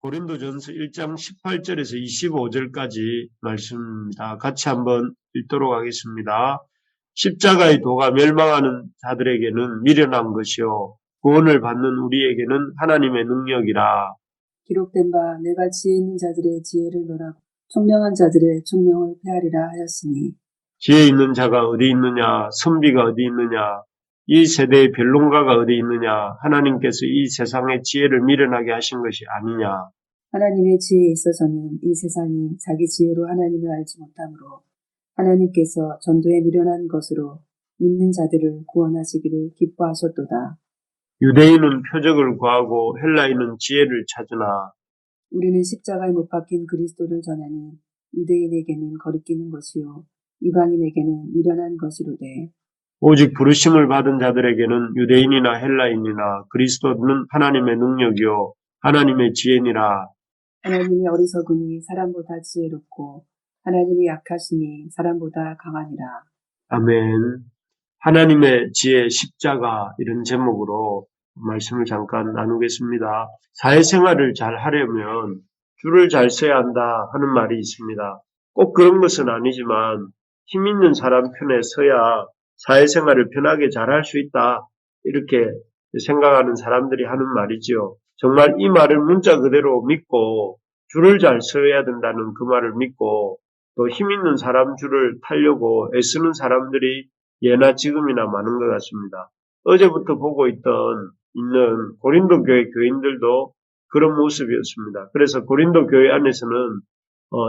고린도전서 1장 18절에서 25절까지 말씀입니다. 같이 한번 읽도록 하겠습니다. 십자가의 도가 멸망하는 자들에게는 미련한 것이요 구원을 받는 우리에게는 하나님의 능력이라. 기록된 바 내가 지혜 있는 자들의 지혜를 멸하고 총명한 자들의 총명을 폐하리라 하였으니 지혜 있는 자가 어디 있느냐, 선비가 어디 있느냐, 이 세대의 변론가가 어디 있느냐, 하나님께서 이 세상의 지혜를 미련하게 하신 것이 아니냐. 하나님의 지혜에 있어서는 이 세상이 자기 지혜로 하나님을 알지 못하므로 하나님께서 전도에 미련한 것으로 믿는 자들을 구원하시기를 기뻐하셨도다. 유대인은 표적을 구하고 헬라인은 지혜를 찾으나 우리는 십자가에 못 박힌 그리스도를 전하니 유대인에게는 거리끼는 것이요 이방인에게는 미련한 것이로되 오직 부르심을 받은 자들에게는 유대인이나 헬라인이나 그리스도는 하나님의 능력이요 하나님의 지혜니라. 하나님이 어리석으니 사람보다 지혜롭고 하나님이 약하시니 사람보다 강하니라. 아멘. 하나님의 지혜 십자가 이런 제목으로 말씀을 잠깐 나누겠습니다. 사회생활을 잘 하려면 줄을 잘 서야 한다 하는 말이 있습니다. 꼭 그런 것은 아니지만 힘 있는 사람 편에 서야 사회생활을 편하게 잘 할 수 있다 이렇게 생각하는 사람들이 하는 말이지요. 정말 이 말을 문자 그대로 믿고 줄을 잘 서야 된다는 그 말을 믿고 또 힘 있는 사람 줄을 타려고 애쓰는 사람들이 예나 지금이나 많은 것 같습니다. 어제부터 보고 있는 고린도 교회 교인들도 그런 모습이었습니다. 그래서 고린도 교회 안에서는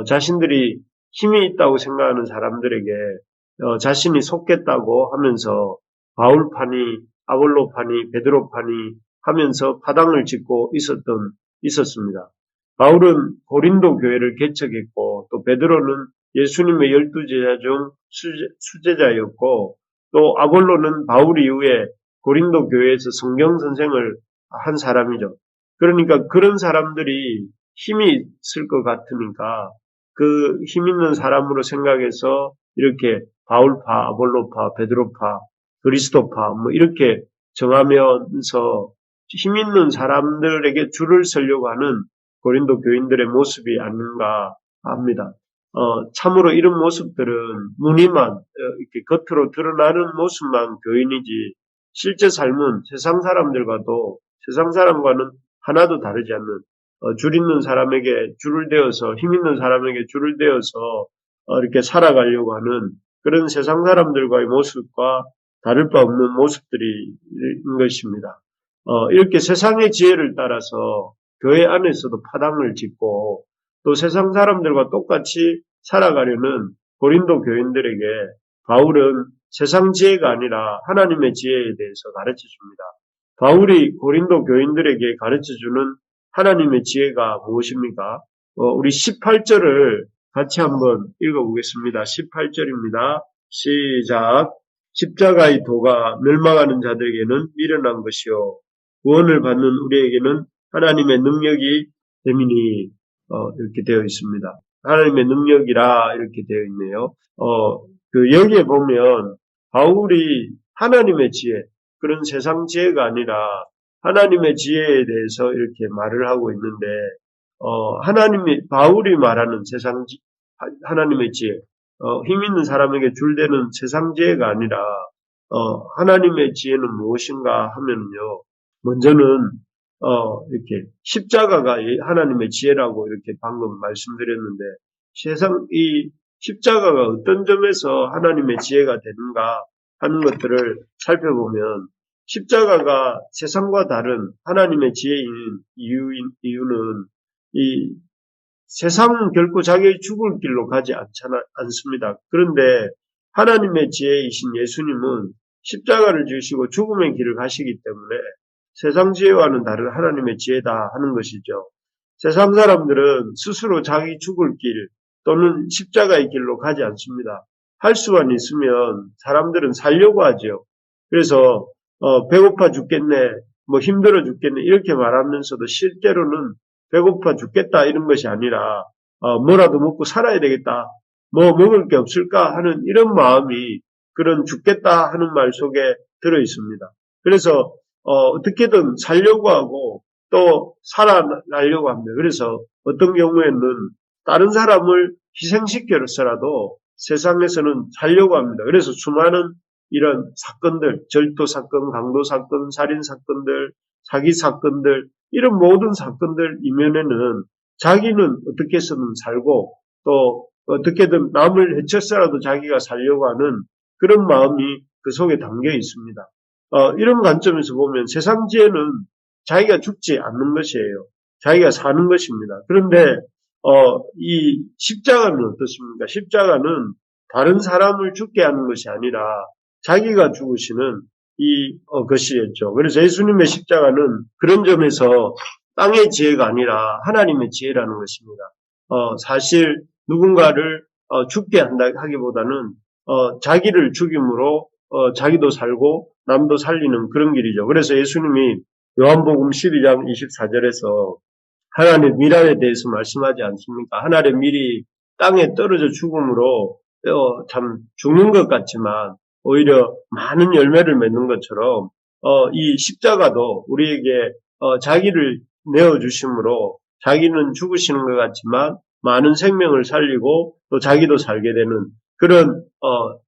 자신들이 힘이 있다고 생각하는 사람들에게 자신이 속겠다고 하면서 바울파니, 아볼로파니, 베드로파니 하면서 파당을 짓고 있었습니다. 바울은 고린도 교회를 개척했고 또 베드로는 예수님의 12제자 중 수제자였고 또 아볼로는 바울 이후에 고린도 교회에서 성경 선생을 한 사람이죠. 그러니까 그런 사람들이 힘이 있을 것 같으니까 그 힘 있는 사람으로 생각해서 이렇게 바울파, 아볼로파, 베드로파, 그리스도파 뭐 이렇게 정하면서 힘 있는 사람들에게 줄을 서려고 하는 고린도 교인들의 모습이 아닌가 합니다. 참으로 이런 모습들은 무늬만 이렇게 겉으로 드러나는 모습만 교인이지 실제 삶은 세상 사람과는 하나도 다르지 않는 줄 있는 사람에게 줄을 대어서 힘 있는 사람에게 줄을 대어서 이렇게 살아가려고 하는 그런 세상 사람들과의 모습과 다를 바 없는 모습들인 것입니다. 이렇게 세상의 지혜를 따라서 교회 안에서도 파당을 짓고 또 세상 사람들과 똑같이 살아가려는 고린도 교인들에게 바울은 세상 지혜가 아니라 하나님의 지혜에 대해서 가르쳐줍니다. 바울이 고린도 교인들에게 가르쳐주는 하나님의 지혜가 무엇입니까? 우리 18절을 같이 한번 읽어보겠습니다. 18절입니다. 시작. 십자가의 도가 멸망하는 자들에게는 미련한 것이요 구원을 받는 우리에게는 하나님의 능력이 됨이니 이렇게 되어 있습니다. 하나님의 능력이라 이렇게 되어 있네요. 여기에 보면 바울이 하나님의 지혜, 그런 세상 지혜가 아니라 하나님의 지혜에 대해서 이렇게 말을 하고 있는데, 바울이 말하는 하나님의 지혜, 힘 있는 사람에게 줄대는 세상 지혜가 아니라, 하나님의 지혜는 무엇인가 하면요, 먼저는, 이렇게 십자가가 하나님의 지혜라고 이렇게 방금 말씀드렸는데, 이 십자가가 어떤 점에서 하나님의 지혜가 되는가 하는 것들을 살펴보면, 십자가가 세상과 다른 하나님의 지혜인 이유는 이 세상은 결코 자기의 죽을 길로 가지 않습니다. 그런데 하나님의 지혜이신 예수님은 십자가를 지으시고 죽음의 길을 가시기 때문에 세상 지혜와는 다른 하나님의 지혜다 하는 것이죠. 세상 사람들은 스스로 자기 죽을 길 또는 십자가의 길로 가지 않습니다. 할 수만 있으면 사람들은 살려고 하죠. 그래서 배고파 죽겠네, 힘들어 죽겠네 이렇게 말하면서도 실제로는 배고파 죽겠다 이런 것이 아니라 뭐라도 먹고 살아야 되겠다, 먹을 게 없을까 하는 이런 마음이 그런 죽겠다 하는 말 속에 들어 있습니다. 그래서 어떻게든 살려고 하고 또 살아나려고 합니다. 그래서 어떤 경우에는 다른 사람을 희생시켜서라도 세상에서는 살려고 합니다. 그래서 수많은 이런 사건들, 절도 사건, 강도 사건, 살인 사건들, 사기 사건들, 이런 모든 사건들 이면에는 자기는 어떻게 해서든 살고 또 어떻게든 남을 해쳐서라도 자기가 살려고 하는 그런 마음이 그 속에 담겨 있습니다. 이런 관점에서 보면 세상 지혜는 자기가 죽지 않는 것이에요. 자기가 사는 것입니다. 그런데 이 십자가는 어떻습니까? 십자가는 다른 사람을 죽게 하는 것이 아니라 자기가 죽으시는 것이겠죠. 그래서 예수님의 십자가는 그런 점에서 땅의 지혜가 아니라 하나님의 지혜라는 것입니다. 사실 누군가를 죽게 한다 하기보다는 자기를 죽임으로 자기도 살고 남도 살리는 그런 길이죠. 그래서 예수님이 요한복음 12장 24절에서 하나님의 미랄에 대해서 말씀하지 않습니까? 하나님의 밀이 땅에 떨어져 죽음으로 참 죽는 것 같지만 오히려 많은 열매를 맺는 것처럼 이 십자가도 우리에게 자기를 내어주심으로 자기는 죽으시는 것 같지만 많은 생명을 살리고 또 자기도 살게 되는 그런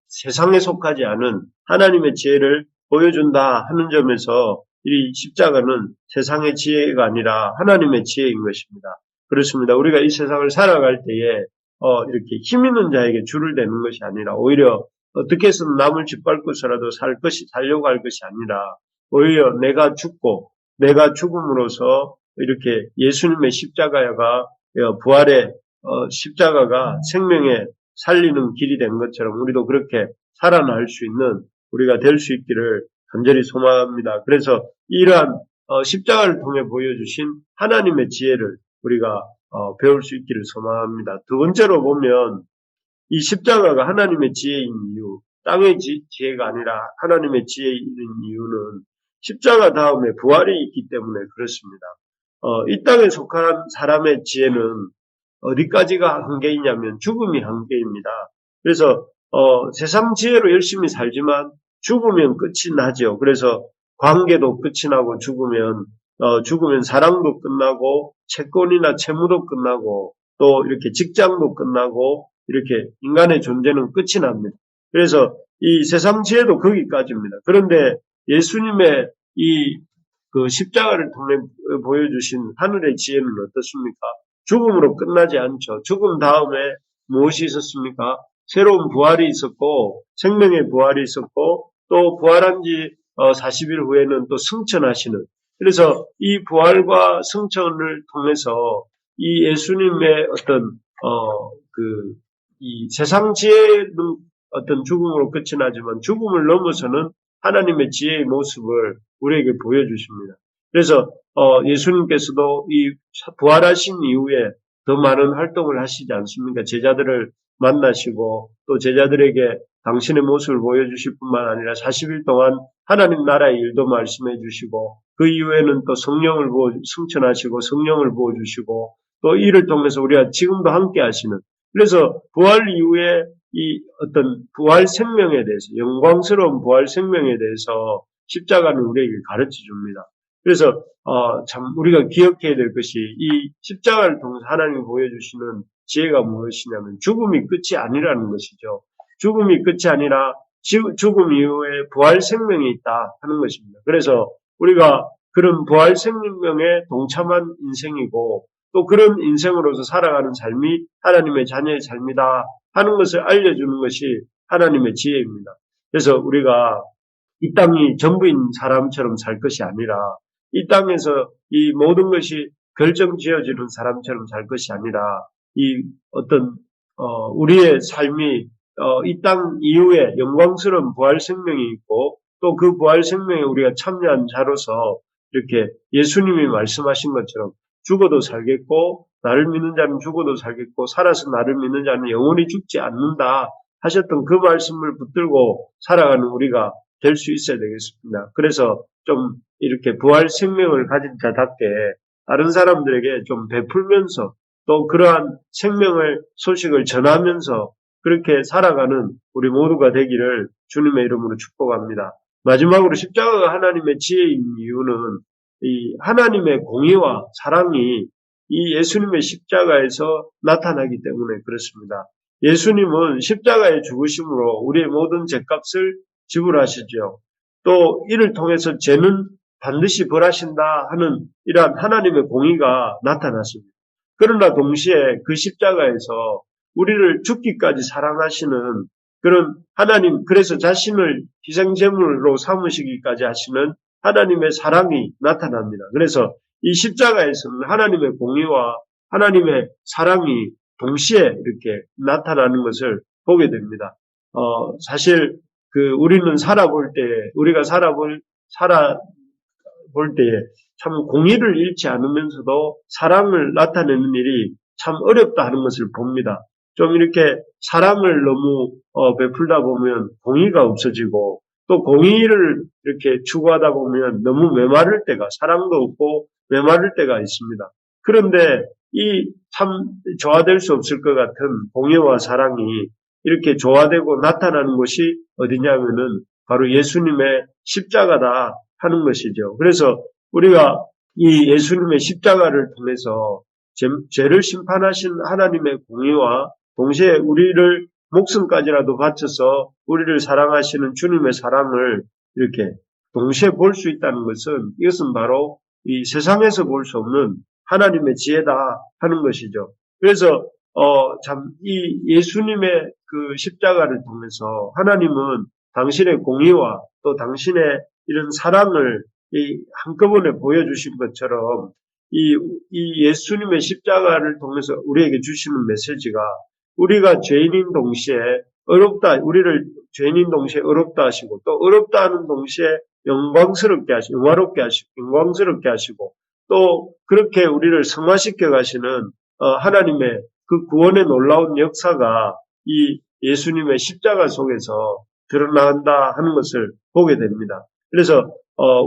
세상에 속하지 않은 하나님의 지혜를 보여준다 하는 점에서 이 십자가는 세상의 지혜가 아니라 하나님의 지혜인 것입니다. 그렇습니다. 우리가 이 세상을 살아갈 때에 이렇게 힘 있는 자에게 줄을 대는 것이 아니라 오히려 어떻게 해서든 남을 짓밟고서라도 살려고 할 것이 아니라 오히려 내가 죽고 내가 죽음으로써 이렇게 예수님의 십자가가 부활의 십자가가 생명에 살리는 길이 된 것처럼 우리도 그렇게 살아날 수 있는 우리가 될 수 있기를 간절히 소망합니다. 그래서 이러한 십자가를 통해 보여주신 하나님의 지혜를 우리가 배울 수 있기를 소망합니다. 두 번째로 보면 이 십자가가 하나님의 지혜인 이유, 땅의 지혜가 아니라 하나님의 지혜인 이유는 십자가 다음에 부활이 있기 때문에 그렇습니다. 이 땅에 속한 사람의 지혜는 어디까지가 한계이냐면 죽음이 한계입니다. 그래서 세상 지혜로 열심히 살지만 죽으면 끝이 나죠. 그래서 관계도 끝이 나고 죽으면 사랑도 끝나고 채권이나 채무도 끝나고 또 이렇게 직장도 끝나고 이렇게 인간의 존재는 끝이 납니다. 그래서 이 세상 지혜도 거기까지입니다. 그런데 예수님의 그 십자가를 통해 보여주신 하늘의 지혜는 어떻습니까? 죽음으로 끝나지 않죠. 죽음 다음에 무엇이 있었습니까? 새로운 부활이 있었고 생명의 부활이 있었고 또 부활한 지 40일 후에는 또 승천하시는 그래서 이 부활과 승천을 통해서 이 예수님의 어떤 이 세상 지혜는 어떤 죽음으로 끝이 나지만 죽음을 넘어서는 하나님의 지혜의 모습을 우리에게 보여주십니다. 그래서 예수님께서도 이 부활하신 이후에 더 많은 활동을 하시지 않습니까? 제자들을 만나시고 또 제자들에게 당신의 모습을 보여주실 뿐만 아니라 40일 동안 하나님 나라의 일도 말씀해 주시고 그 이후에는 또 성령을 승천하시고 성령을 부어주시고 또 이를 통해서 우리가 지금도 함께 하시는 그래서 부활 이후에 이 어떤 부활 생명에 대해서 영광스러운 부활 생명에 대해서 십자가는 우리에게 가르쳐 줍니다. 그래서 참 우리가 기억해야 될 것이 이 십자가를 통해서 하나님이 보여주시는 지혜가 무엇이냐면 죽음이 끝이 아니라는 것이죠. 죽음이 끝이 아니라 죽음 이후에 부활 생명이 있다 하는 것입니다. 그래서 우리가 그런 부활 생명에 동참한 인생이고 또 그런 인생으로서 살아가는 삶이 하나님의 자녀의 삶이다 하는 것을 알려주는 것이 하나님의 지혜입니다. 그래서 우리가 이 땅이 전부인 사람처럼 살 것이 아니라 이 땅에서 이 모든 것이 결정지어지는 사람처럼 살 것이 아니라 이 어떤 우리의 삶이 이 땅 이후에 영광스러운 부활 생명이 있고 또 그 부활 생명에 우리가 참여한 자로서 이렇게 예수님이 말씀하신 것처럼 죽어도 살겠고 나를 믿는 자는 죽어도 살겠고 살아서 나를 믿는 자는 영원히 죽지 않는다 하셨던 그 말씀을 붙들고 살아가는 우리가 될 수 있어야 되겠습니다. 그래서 좀 이렇게 부활 생명을 가진 자답게 다른 사람들에게 좀 베풀면서 또 그러한 생명을 소식을 전하면서 그렇게 살아가는 우리 모두가 되기를 주님의 이름으로 축복합니다. 마지막으로 십자가가 하나님의 지혜인 이유는 이 하나님의 공의와 사랑이 이 예수님의 십자가에서 나타나기 때문에 그렇습니다. 예수님은 십자가의 죽으심으로 우리의 모든 죄값을 지불하시죠. 또 이를 통해서 죄는 반드시 벌하신다 하는 이러한 하나님의 공의가 나타났습니다. 그러나 동시에 그 십자가에서 우리를 죽기까지 사랑하시는 그런 하나님, 그래서 자신을 희생제물로 삼으시기까지 하시는 하나님의 사랑이 나타납니다. 그래서 이 십자가에서는 하나님의 공의와 하나님의 사랑이 동시에 이렇게 나타나는 것을 보게 됩니다. 사실 우리가 살아볼 때에 참 공의를 잃지 않으면서도 사랑을 나타내는 일이 참 어렵다 하는 것을 봅니다. 좀 이렇게 사랑을 너무 베풀다 보면 공의가 없어지고 또 공의를 이렇게 추구하다 보면 너무 메마를 때가 사랑도 없고 메마를 때가 있습니다. 그런데 이 참 조화될 수 없을 것 같은 공의와 사랑이 이렇게 조화되고 나타나는 것이 어디냐면은 바로 예수님의 십자가다 하는 것이죠. 그래서 우리가 이 예수님의 십자가를 통해서 죄를 심판하신 하나님의 공의와 동시에 우리를 목숨까지라도 바쳐서 우리를 사랑하시는 주님의 사랑을 이렇게 동시에 볼 수 있다는 것은 이것은 바로 이 세상에서 볼 수 없는 하나님의 지혜다 하는 것이죠. 그래서 참 이 예수님의 그 십자가를 통해서 하나님은 당신의 공의와 또 당신의 이런 사랑을 한꺼번에 보여주신 것처럼 이 예수님의 십자가를 통해서 우리에게 주시는 메시지가 우리가 죄인인 동시에 우리를 죄인인 동시에 어렵다 하시고 또 어렵다 하는 동시에 영광스럽게 하시고 또 그렇게 우리를 성화시켜 가시는 하나님의 그 구원의 놀라운 역사가 이 예수님의 십자가 속에서 드러난다 하는 것을 보게 됩니다. 그래서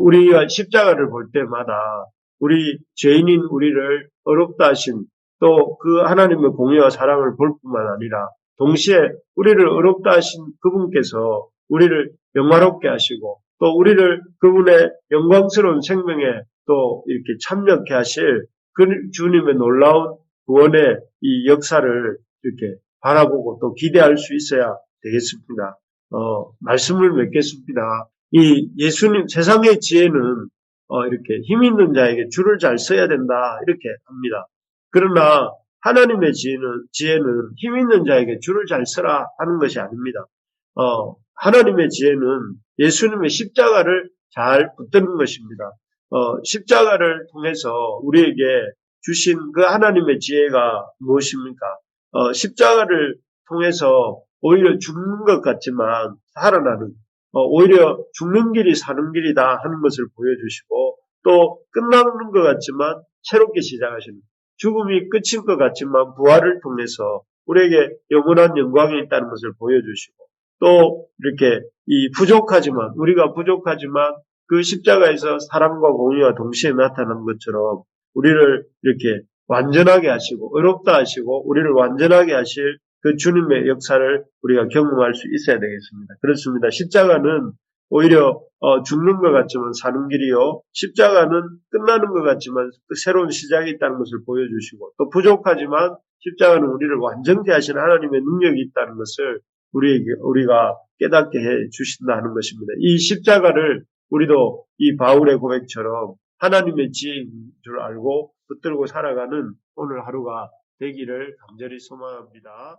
우리가 십자가를 볼 때마다 우리 죄인인 우리를 어렵다 하신 또 그 하나님의 공의와 사랑을 볼 뿐만 아니라 동시에 우리를 어렵다 하신 그분께서 우리를 영화롭게 하시고 또 우리를 그분의 영광스러운 생명에 또 이렇게 참여케 하실 그 주님의 놀라운 구원의 이 역사를 이렇게 바라보고 또 기대할 수 있어야 되겠습니다. 말씀을 맺겠습니다. 이 예수님 세상의 지혜는 이렇게 힘 있는 자에게 줄을 잘 써야 된다 이렇게 합니다. 그러나 하나님의 지혜는 힘 있는 자에게 줄을 잘 써라 하는 것이 아닙니다. 하나님의 지혜는 예수님의 십자가를 잘 붙드는 것입니다. 십자가를 통해서 우리에게 주신 그 하나님의 지혜가 무엇입니까? 십자가를 통해서 오히려 죽는 것 같지만 살아나는, 오히려 죽는 길이 사는 길이다 하는 것을 보여주시고 또 끝나는 것 같지만 새롭게 시작하시는, 죽음이 끝인 것 같지만 부활을 통해서 우리에게 영원한 영광이 있다는 것을 보여주시고 또 이렇게 우리가 부족하지만 그 십자가에서 사랑과 공의와 동시에 나타난 것처럼 우리를 이렇게 완전하게 하시고 어렵다 하시고 우리를 완전하게 하실 그 주님의 역사를 우리가 경험할 수 있어야 되겠습니다. 그렇습니다. 십자가는 오히려 죽는 것 같지만 사는 길이요. 십자가는 끝나는 것 같지만 새로운 시작이 있다는 것을 보여주시고 또 부족하지만 십자가는 우리를 완전케 하시는 하나님의 능력이 있다는 것을 우리가 깨닫게 해 주신다는 것입니다. 이 십자가를 우리도 이 바울의 고백처럼 하나님의 지혜인 줄 알고 붙들고 살아가는 오늘 하루가 되기를 간절히 소망합니다.